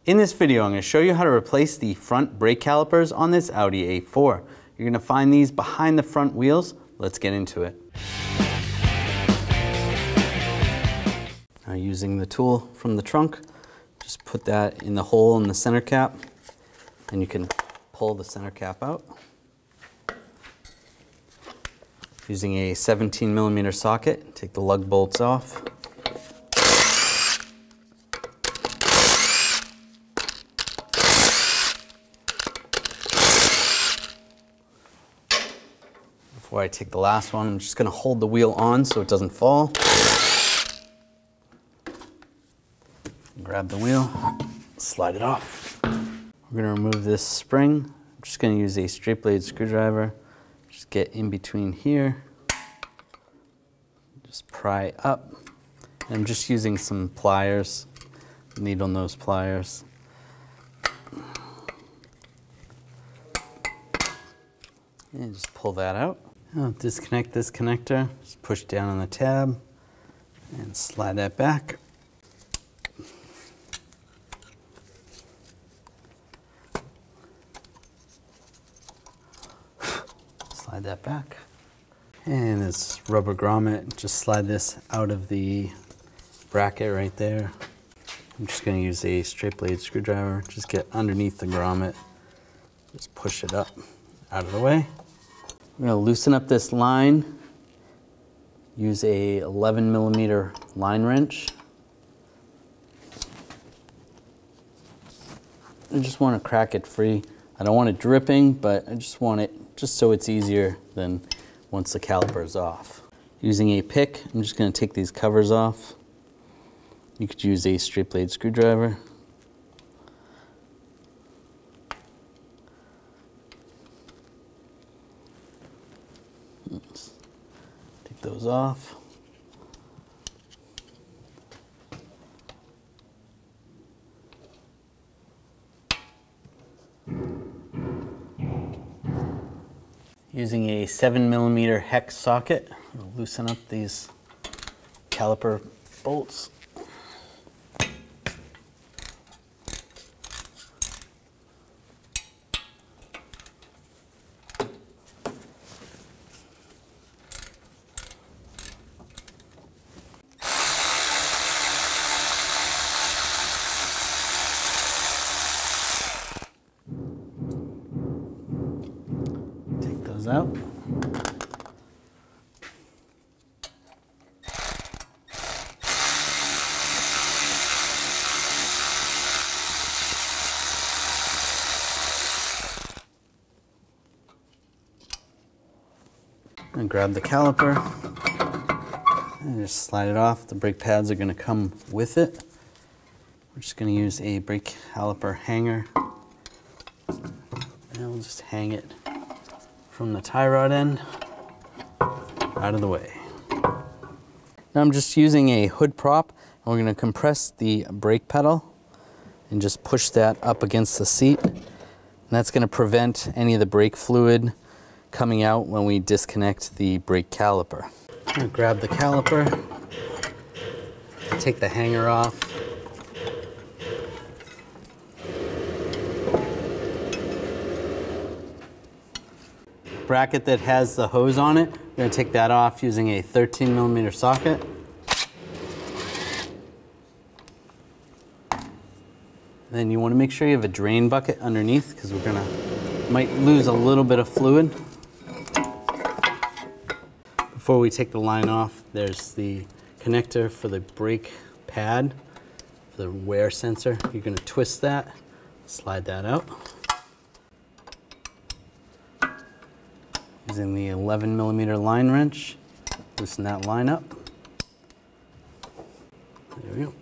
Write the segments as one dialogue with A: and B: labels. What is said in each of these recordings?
A: In this video, I'm going to show you how to replace the front brake calipers on this Audi A4. You're going to find these behind the front wheels. Let's get into it. Now, using the tool from the trunk, just put that in the hole in the center cap, and you can pull the center cap out. Using a 17mm socket, take the lug bolts off. Before I take the last one, I'm just going to hold the wheel on so it doesn't fall. Grab the wheel, slide it off. We're going to remove this spring. I'm just going to use a straight blade screwdriver. Just get in between here. Just pry up. And I'm just using some pliers, needle nose pliers. And just pull that out. I'll disconnect this connector, just push down on the tab and slide that back. Slide that back. And this rubber grommet, just slide this out of the bracket right there. I'm just going to use a straight blade screwdriver, just get underneath the grommet, just push it up out of the way. I'm going to loosen up this line, use a 11mm line wrench. I just want to crack it free. I don't want it dripping, but I just want it just so it's easier than once the caliper is off. Using a pick, I'm just going to take these covers off. You could use a straight blade screwdriver. Take those off. Using a 7mm hex socket, I'll loosen up these caliper bolts. Out. And grab the caliper and just slide it off. The brake pads are going to come with it. We're just going to use a brake caliper hanger, and we'll just hang it from the tie rod end out of the way. Now I'm just using a hood prop, and we're going to compress the brake pedal and just push that up against the seat. And that's going to prevent any of the brake fluid coming out when we disconnect the brake caliper. I'm going to grab the caliper, take the hanger off. Bracket that has the hose on it, we're going to take that off using a 13mm socket. And then you want to make sure you have a drain bucket underneath, because might lose a little bit of fluid. Before we take the line off, there's the connector for the brake pad, for the wear sensor. You're going to twist that, slide that out. Using the 11mm line wrench, loosen that line up. There we go.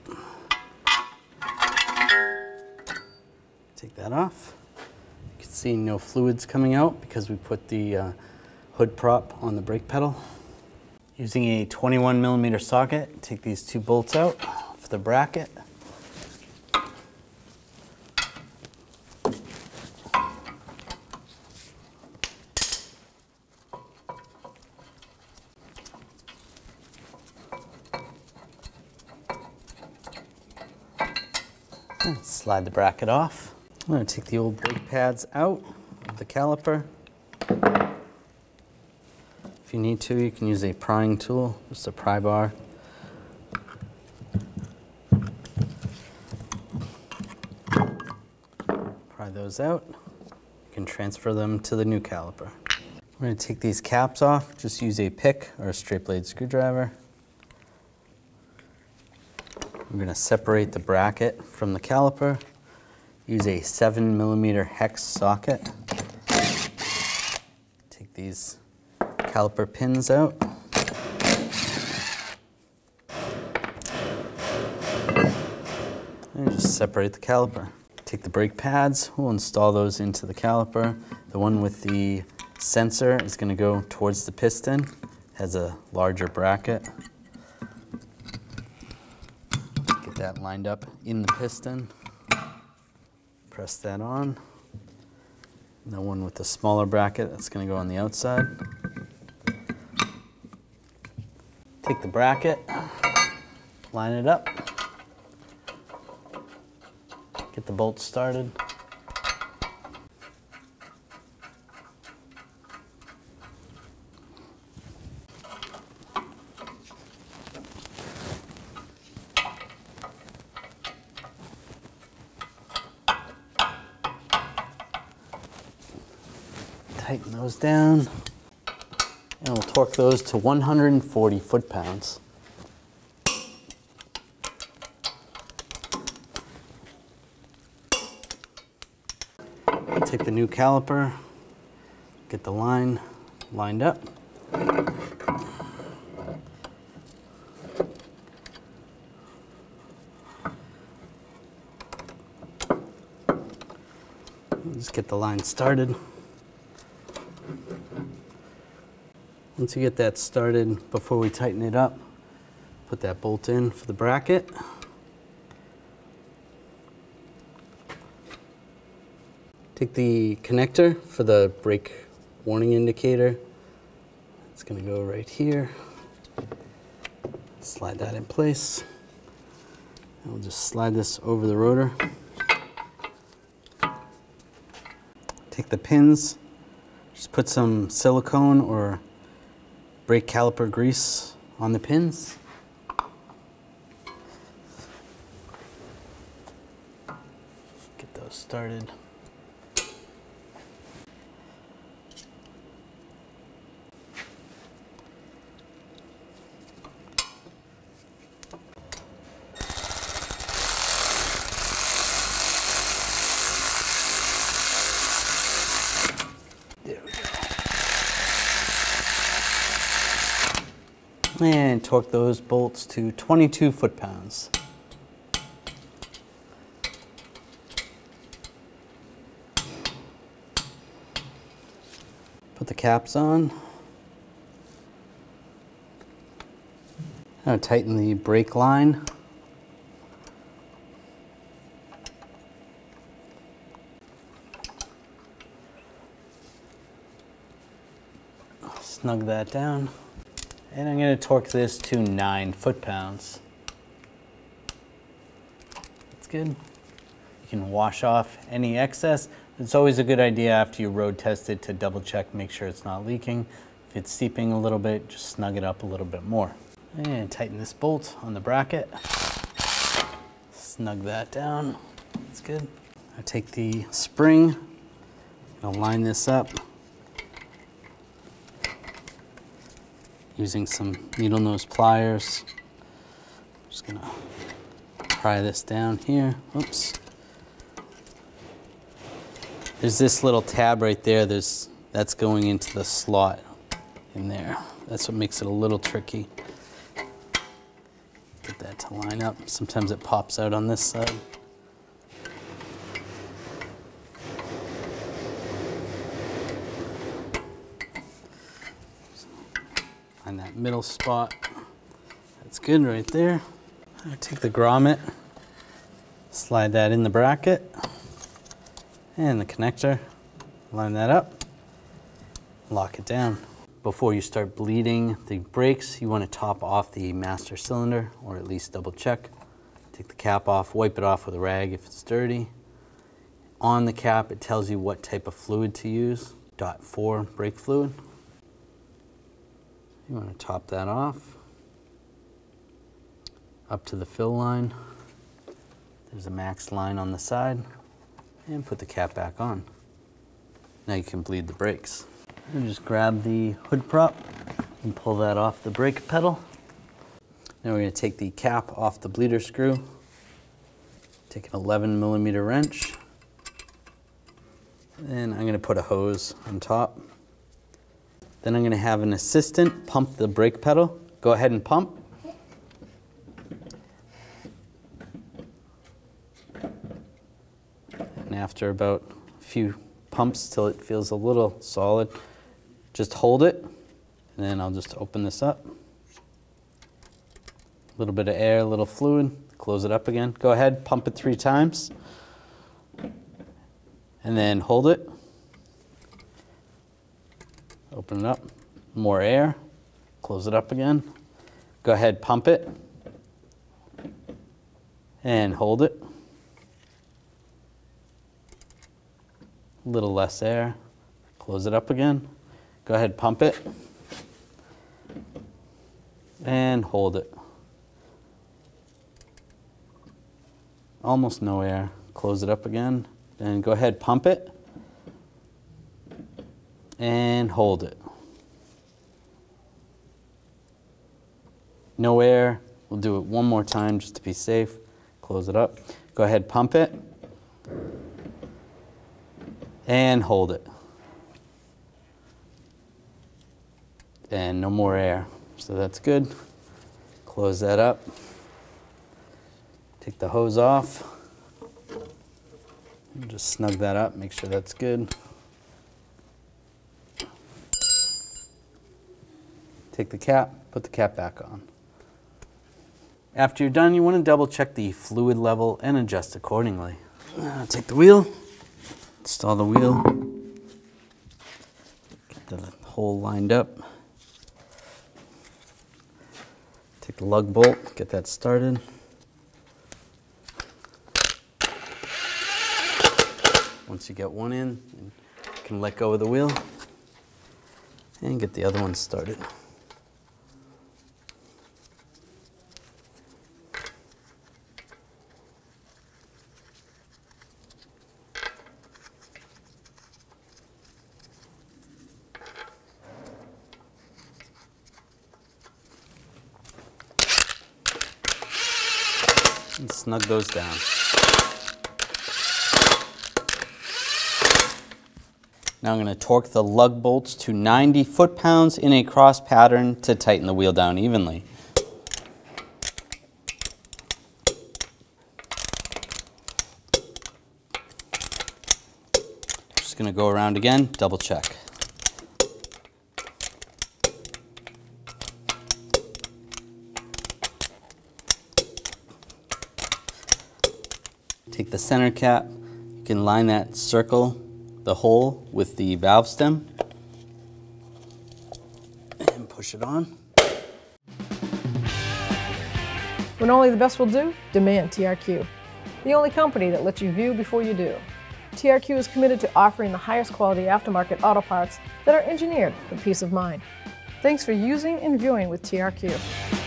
A: Take that off. You can see no fluids coming out because we put the hood prop on the brake pedal. Using a 21mm socket, take these two bolts out for the bracket. Slide the bracket off. I'm going to take the old brake pads out of the caliper. If you need to, you can use a prying tool, just a pry bar. Pry those out. You can transfer them to the new caliper. We're going to take these caps off. Just use a pick or a straight blade screwdriver. We're going to separate the bracket from the caliper. Use a 7mm hex socket. Take these caliper pins out. And just separate the caliper. Take the brake pads, we'll install those into the caliper. The one with the sensor is going to go towards the piston. It has a larger bracket. Get that lined up in the piston. Press that on. And the one with the smaller bracket, that's going to go on the outside. Take the bracket, line it up. Get the bolts started. Tighten those down, and we'll torque those to 140 foot-pounds. Take the new caliper, get the line lined up. Just get the line started. Once you get that started, before we tighten it up, put that bolt in for the bracket. Take the connector for the brake warning indicator. It's going to go right here. Slide that in place. And we'll just slide this over the rotor. Take the pins, just put some silicone or brake caliper grease on the pins. Get those started. And torque those bolts to 22 foot-pounds. Put the caps on. Now tighten the brake line. Snug that down. And I'm going to torque this to 9 foot-pounds. That's good. You can wash off any excess. It's always a good idea after you road test it to double check, make sure it's not leaking. If it's seeping a little bit, just snug it up a little bit more. And tighten this bolt on the bracket. Snug that down. That's good. I take the spring, I'll line this up. Using some needle nose pliers. Just gonna pry this down here. Oops. There's this little tab right there. That's going into the slot in there. That's what makes it a little tricky. Get that to line up. Sometimes it pops out on this side. Find that middle spot. That's good right there. I take the grommet, slide that in the bracket, and the connector, line that up, lock it down. Before you start bleeding the brakes, you want to top off the master cylinder, or at least double check. Take the cap off, wipe it off with a rag if it's dirty. On the cap, it tells you what type of fluid to use. .4 brake fluid. You want to top that off. Up to the fill line. There's a max line on the side. And put the cap back on. Now you can bleed the brakes. And just grab the hood prop and pull that off the brake pedal. Now we're going to take the cap off the bleeder screw. Take an 11mm wrench. And I'm going to put a hose on top. Then I'm going to have an assistant pump the brake pedal. Go ahead and pump. And after about a few pumps till it feels a little solid, just hold it. And then I'll just open this up. A little bit of air, a little fluid. Close it up again. Go ahead, pump it 3 times. And then hold it. Open it up. More air. Close it up again. Go ahead, pump it. And hold it. A little less air. Close it up again. Go ahead, pump it. And hold it. Almost no air. Close it up again. Then go ahead, pump it. And hold it. No air. We'll do it one more time just to be safe. Close it up. Go ahead, pump it. And hold it. And no more air. So that's good. Close that up. Take the hose off. And just snug that up, make sure that's good. Take the cap, put the cap back on. After you're done, you want to double check the fluid level and adjust accordingly. Take the wheel, install the wheel, get the hole lined up. Take the lug bolt, get that started. Once you get one in, you can let go of the wheel and get the other one started. And snug those down. Now I'm going to torque the lug bolts to 90 foot-pounds in a cross pattern to tighten the wheel down evenly. Just going to go around again, double check. Take the center cap, you can line that circle, the hole with the valve stem, and push it on.
B: When only the best will do, demand TRQ. The only company that lets you view before you do. TRQ is committed to offering the highest quality aftermarket auto parts that are engineered for peace of mind. Thanks for using and viewing with TRQ.